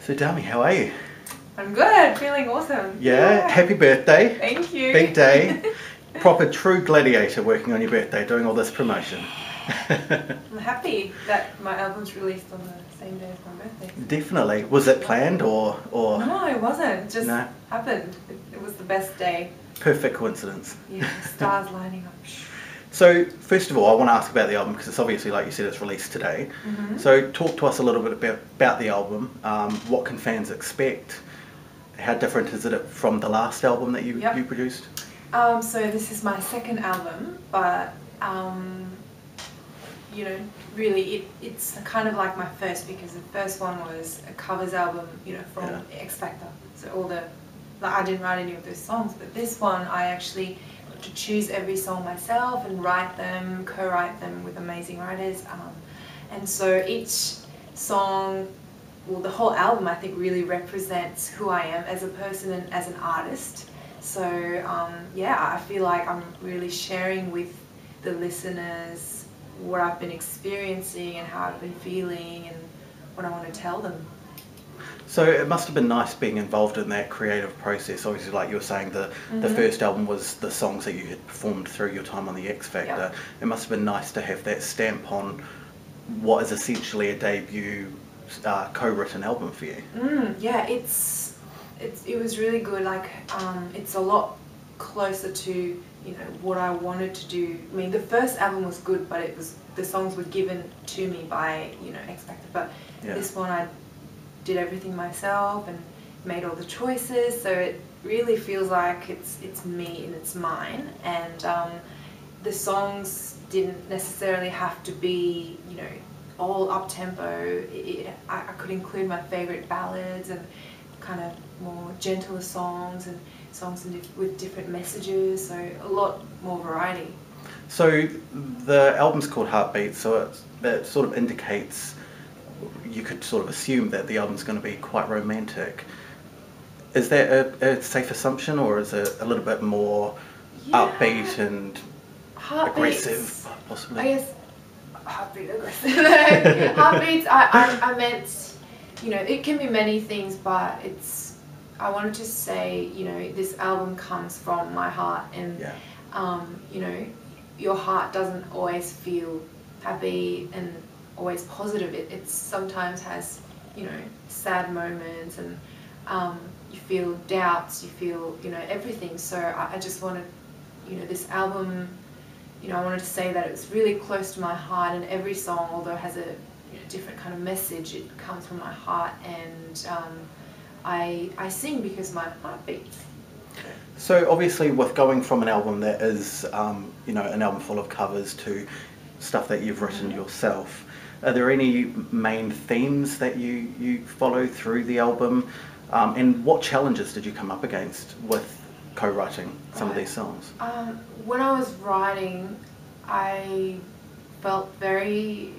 So Dami, how are you? I'm good, feeling awesome. Yeah, happy birthday. Thank you. Big day. Proper true gladiator working on your birthday, doing all this promotion. I'm happy that my album's released on the same day as my birthday. Definitely. Was it planned or? No, it wasn't. It just No? happened. It was the best day. Perfect coincidence. Yeah, stars lining up. So first of all, I want to ask about the album because it's obviously, like you said, it's released today. Mm-hmm. So talk to us a little bit about the album. What can fans expect? How different is it from the last album that you produced? So this is my second album, but you know, really it's kind of like my first, because the first one was a covers album, you know, from X Factor. So I didn't write any of those songs, but this one I actually got to choose every song myself and write them, co-write them with amazing writers. And so each song, well, the whole album I think really represents who I am as a person and as an artist. So yeah, I feel like I'm really sharing with the listeners what I've been experiencing and how I've been feeling and what I want to tell them. So it must have been nice being involved in that creative process. Obviously, like you were saying, the first album was the songs that you had performed through your time on the X Factor. Yep. It must have been nice to have that stamp on what is essentially a debut co-written album for you. Yeah, it was really good. Like it's a lot closer to, you know, what I wanted to do. I mean, the first album was good, but the songs were given to me by, you know, X Factor. But this one I did everything myself and made all the choices. So it really feels like it's me and it's mine. And the songs didn't necessarily have to be, you know, all up tempo. I could include my favorite ballads and kind of more gentler songs and songs with different messages, so a lot more variety. So the album's called Heartbeat, so that sort of indicates, you could sort of assume that the album's going to be quite romantic. Is that a safe assumption, or is it a little bit more upbeat and aggressive, possibly? I guess heartbeat aggressive. Heartbeats, I meant, you know, it can be many things, but I wanted to say, you know, this album comes from my heart, and you know, your heart doesn't always feel happy and always positive. It sometimes has, you know, sad moments, and you feel doubts, you feel, you know, everything. So I just wanted, you know, this album, you know, I wanted to say that it's really close to my heart, and every song, although it has a different kind of message, it comes from my heart, and I sing because my heart beats. So obviously, with going from an album that is, you know, an album full of covers to stuff that you've written yourself, are there any main themes that you follow through the album? And what challenges did you come up against with co-writing some of these songs? When I was writing, I felt very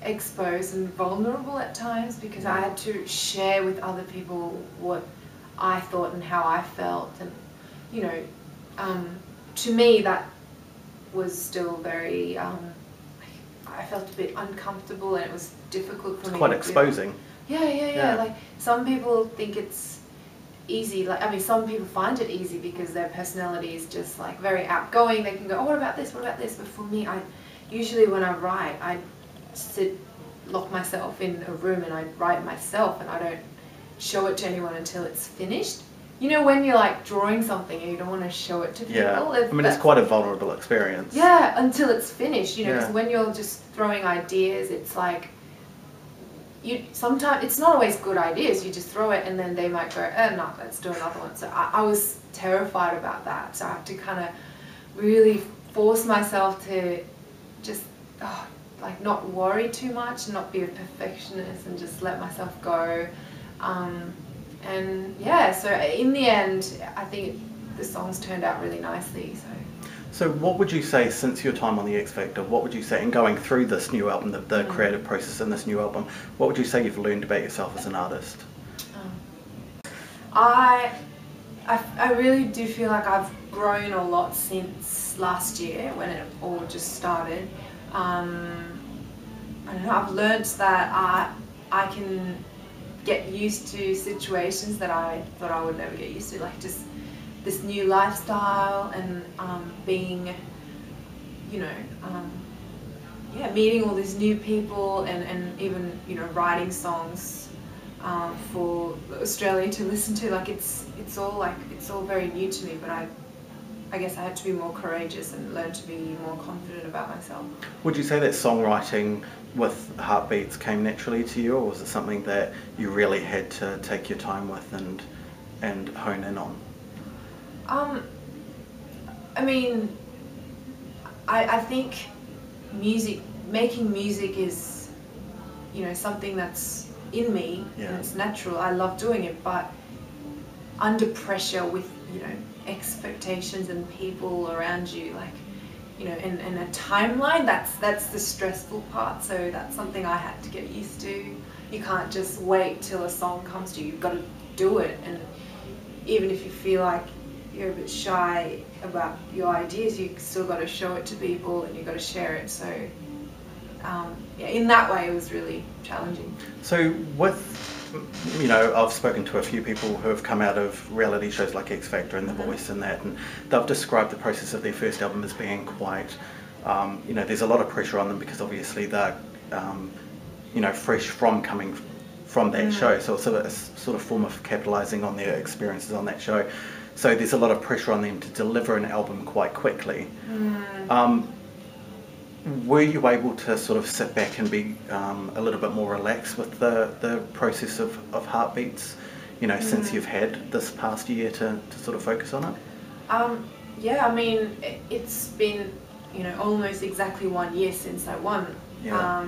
exposed and vulnerable at times, because I had to share with other people what I thought and how I felt, and you know, to me that was still very I felt a bit uncomfortable, and it was difficult for me. It's quite exposing. Yeah. Like, some people think it's easy. Like, I mean, some people find it easy because their personality is just like very outgoing. They can go, oh, what about this? What about this? But for me, usually when I write, I lock myself in a room and I write myself, and I don't show it to anyone until it's finished. You know, when you're like drawing something and you don't want to show it to people. Yeah, I mean, it's quite a vulnerable experience. Yeah, until it's finished, you know, because when you're just throwing ideas, it's like, sometimes it's not always good ideas. You just throw it and then they might go, oh no, let's do another one. So I was terrified about that. So I have to kind of really force myself to just like not worry too much, not be a perfectionist, and just let myself go. And yeah, so in the end, I think the songs turned out really nicely. So what would you say, since your time on the X Factor, what would you say, in going through this new album, the creative process in this new album, what would you say you've learned about yourself as an artist? I really do feel like I've grown a lot since last year, when it all just started. I don't know, I've learnt that I can get used to situations that I thought I would never get used to, like just this new lifestyle and being, you know, yeah, meeting all these new people and even, you know, writing songs for Australia to listen to. Like it's all very new to me, but I guess I had to be more courageous and learn to be more confident about myself. Would you say that songwriting with Heartbeats came naturally to you, or was it something that you really had to take your time with and hone in on? I mean, I think making music is, you know, something that's in me, and it's natural. I love doing it, but under pressure with, you know, expectations and people around you, like, you know, and a timeline, that's the stressful part. So that's something I had to get used to. You can't just wait till a song comes to you. You've got to do it, and even if you feel like you're a bit shy about your ideas, you still got to show it to people and you've got to share it. So yeah, in that way it was really challenging. So with, you know, I've spoken to a few people who have come out of reality shows like X Factor and The Voice and that, and they've described the process of their first album as being quite, you know, there's a lot of pressure on them because obviously they're, you know, fresh from coming from that show, so it's a sort of form of capitalising on their experiences on that show. So there's a lot of pressure on them to deliver an album quite quickly. Were you able to sort of sit back and be a little bit more relaxed with the process of Heartbeats, you know, since you've had this past year to sort of focus on it? Yeah, I mean, it's been, you know, almost exactly 1 year since I won. Yeah.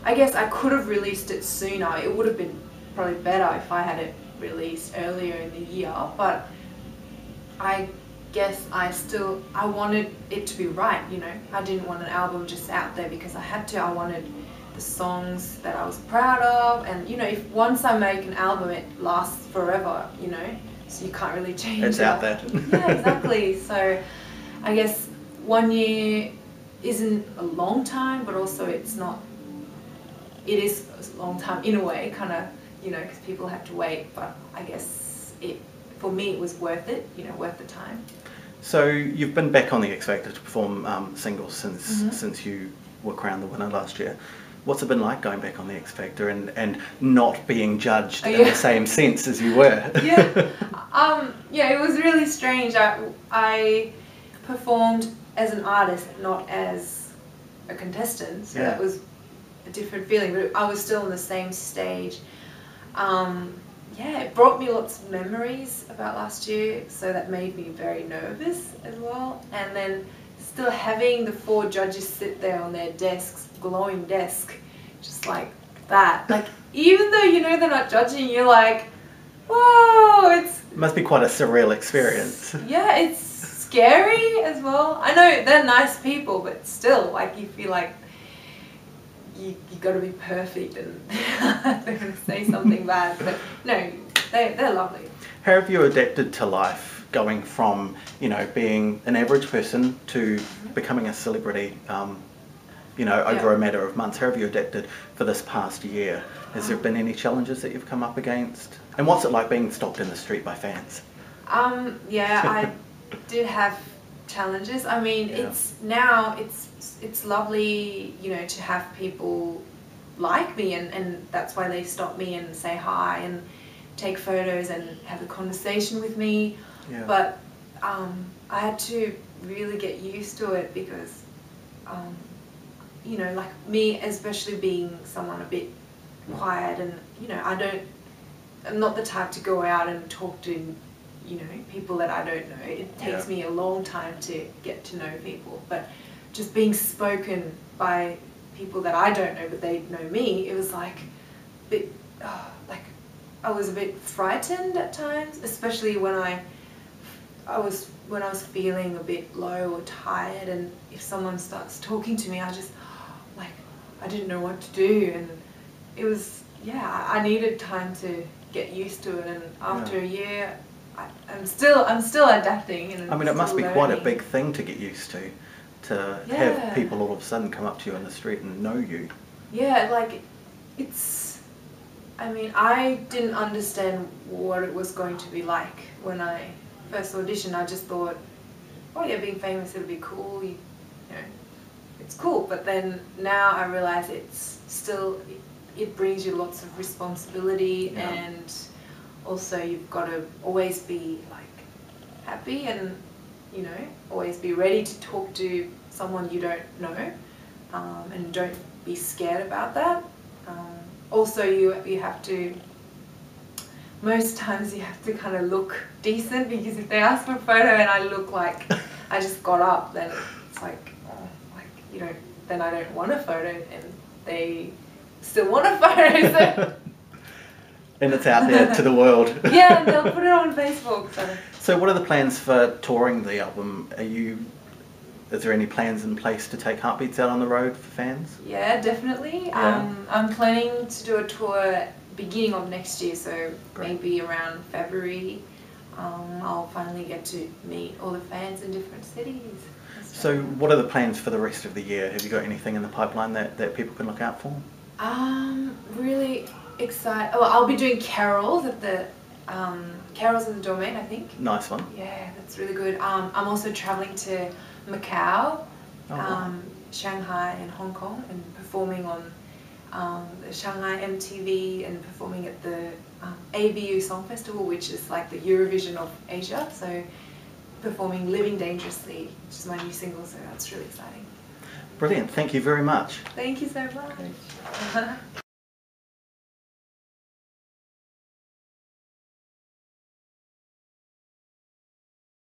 I guess I could have released it sooner. It would have been probably better if I had it released earlier in the year, but I guess I wanted it to be right, you know. I didn't want an album just out there because I had to. I wanted the songs that I was proud of, and, you know, if once I make an album, it lasts forever, you know, so you can't really change it. It's out there. Yeah, exactly. So I guess 1 year isn't a long time, but also it is a long time in a way, kind of, you know, because people have to wait, but I guess for me it was worth it, you know, worth the time. So you've been back on the X Factor to perform singles since you were crowned the winner last year. What's it been like going back on the X Factor and not being judged in the same sense as you were? Yeah, it was really strange. I performed as an artist, not as a contestant, so that was a different feeling, but I was still on the same stage. Yeah, it brought me lots of memories about last year, so that made me very nervous as well. And then still having the 4 judges sit there on their desks, glowing desk, just like that. Like, even though you know they're not judging, you're like, whoa, it must be quite a surreal experience. Yeah, it's scary as well. I know they're nice people, but still, like, you feel like you got to be perfect and they're going to say something bad, but no, they're lovely. How have you adapted to life going from, you know, being an average person to becoming a celebrity, you know, over a matter of months? How have you adapted for this past year? Has there been any challenges that you've come up against? And what's it like being stopped in the street by fans? Yeah, I did have challenges. I mean, it's lovely, you know, to have people like me, and that's why they stop me and say hi and take photos and have a conversation with me. But I had to really get used to it because you know, like me, especially being someone a bit quiet, and, you know, I'm not the type to go out and talk to, you know, people that I don't know. It takes me a long time to get to know people, but just being spoken by people that I don't know but they know me, it was like a bit, like I was a bit frightened at times, especially when I was feeling a bit low or tired, and if someone starts talking to me, I didn't know what to do, and it was, I needed time to get used to it, and after a year, I'm still adapting. And I mean, it must be quite a big thing to get used to have people all of a sudden come up to you on the street and know you. Yeah, like I mean, I didn't understand what it was going to be like when I first auditioned. I just thought, oh yeah, being famous, it'll be cool, you know, it's cool. But then now I realise it's still, it brings you lots of responsibility, and also you've got to always be like happy and, you know, always be ready to talk to someone you don't know, and don't be scared about that. Also, you have to, most times you have to kind of look decent, because if they ask for a photo and I look like I just got up, then it's like, oh, like, you don't, then I don't want a photo, and they still want a photo, so. And it's out there to the world. Yeah, and they'll put it on Facebook. So what are the plans for touring the album? Is there any plans in place to take Heartbeats out on the road for fans? Yeah, definitely. Yeah. I'm planning to do a tour beginning of next year, so Great. maybe around February. I'll finally get to meet all the fans in different cities. So what are the plans for the rest of the year? Have you got anything in the pipeline that people can look out for? Really excited. Oh, I'll be doing carols at the Carols in the Domain, I think. Nice one. Yeah, that's really good. I'm also traveling to Macau, wow. Shanghai and Hong Kong, and performing on the Shanghai MTV, and performing at the ABU Song Festival, which is like the Eurovision of Asia. So performing Living Dangerously, which is my new single, so that's really exciting. Brilliant, thank you very much. Thank you so much.